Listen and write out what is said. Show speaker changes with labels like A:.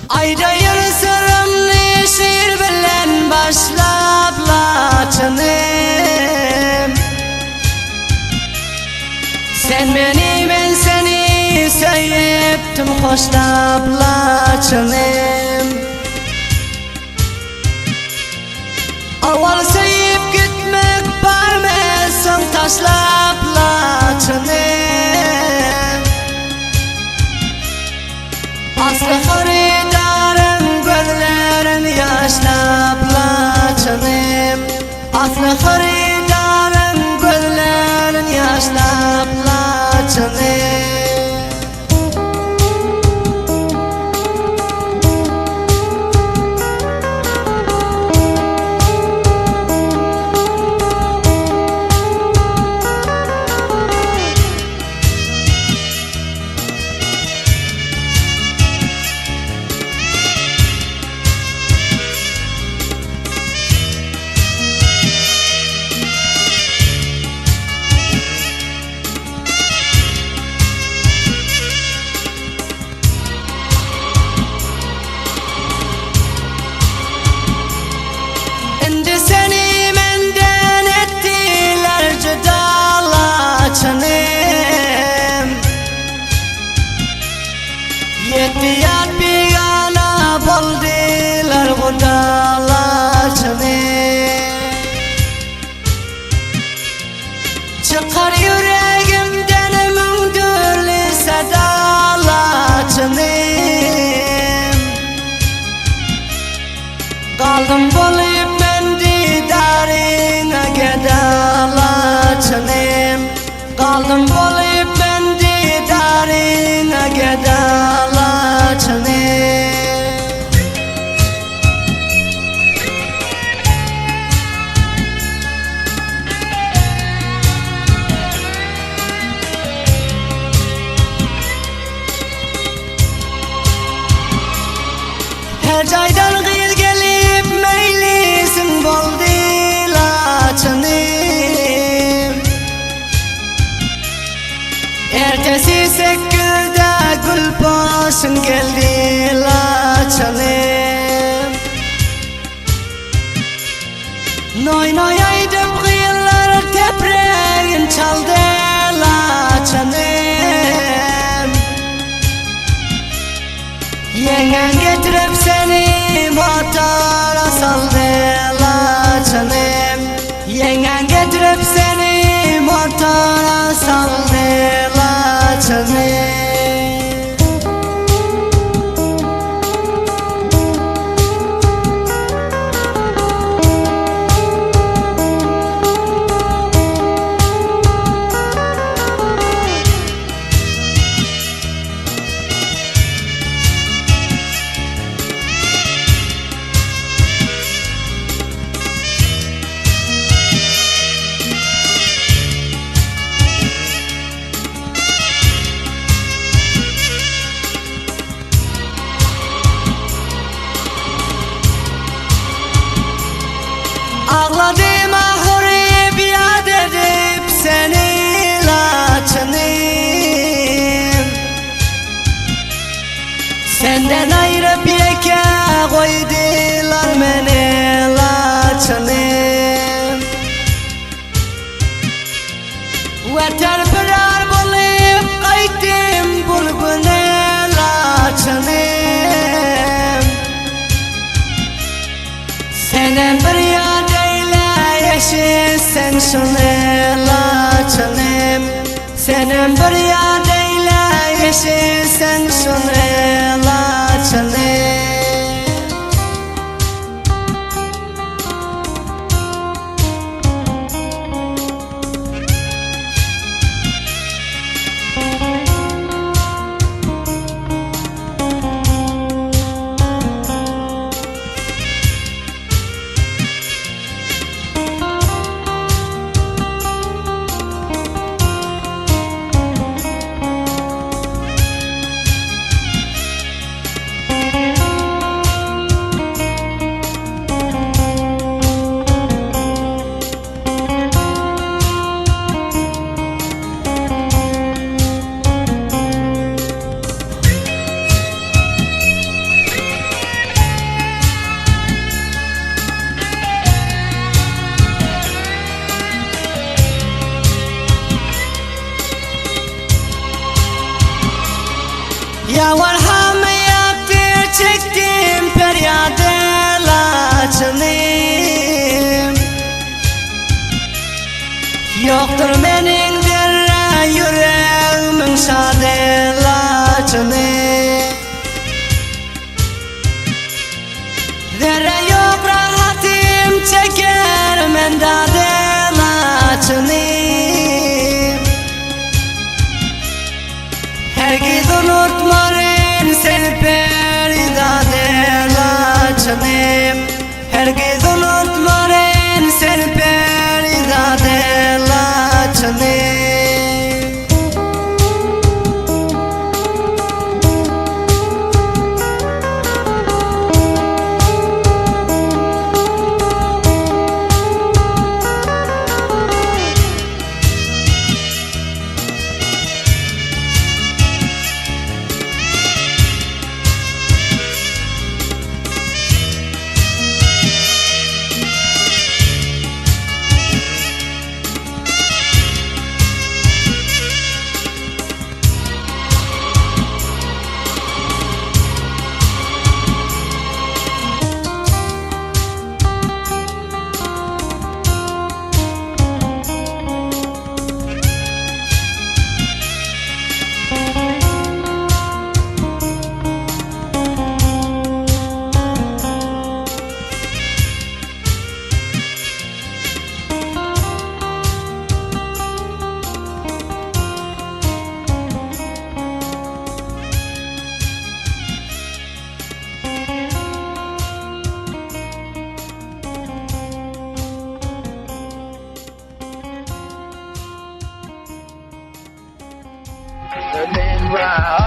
A: Ayda yarısırımlı şiir bilen başlap laçınım. Sen beni ben seni söyleyiptim hoşlap laçınım. Aval söyleyip gitmek barmezsin taşlap laçınım. Aslı haridarın gözlerin yaşlap laçınım. Aslı haridarın gözlerin yaşlap laçınım. Yettiyat bigana boldilar budalaçınım. Çıkar yüreğimden mündürlü sedalaçınım. Kaldım bolayıp ben didarına gedalaçınım. Kaldım bolayıp ben didarına gedalaçınım. Her caydan gıyıl gelip meylisin boldi laçınım. Ertesi sekirde gül başın geldi laçınım. Noy noy aydım gıyıllar tepreğin çaldı laçınım. Yengen getirip seni motora saldı laçınım. Yengen getirip seni motora saldı laçınım. Ağladım ahırıp yad edip seni laçınım. Senden ayırıp yeke koydular beni laçınım. Vatan pırar bulup kaydım bulguna laçınım. Senden bir yad sen şunu laçınım. Senin bir yad eyle yeşil sen şunu laçınım. senda delaçını herkes unutmarın seni perida delaçını herkes unutmarın seni perida delaçını
B: Round.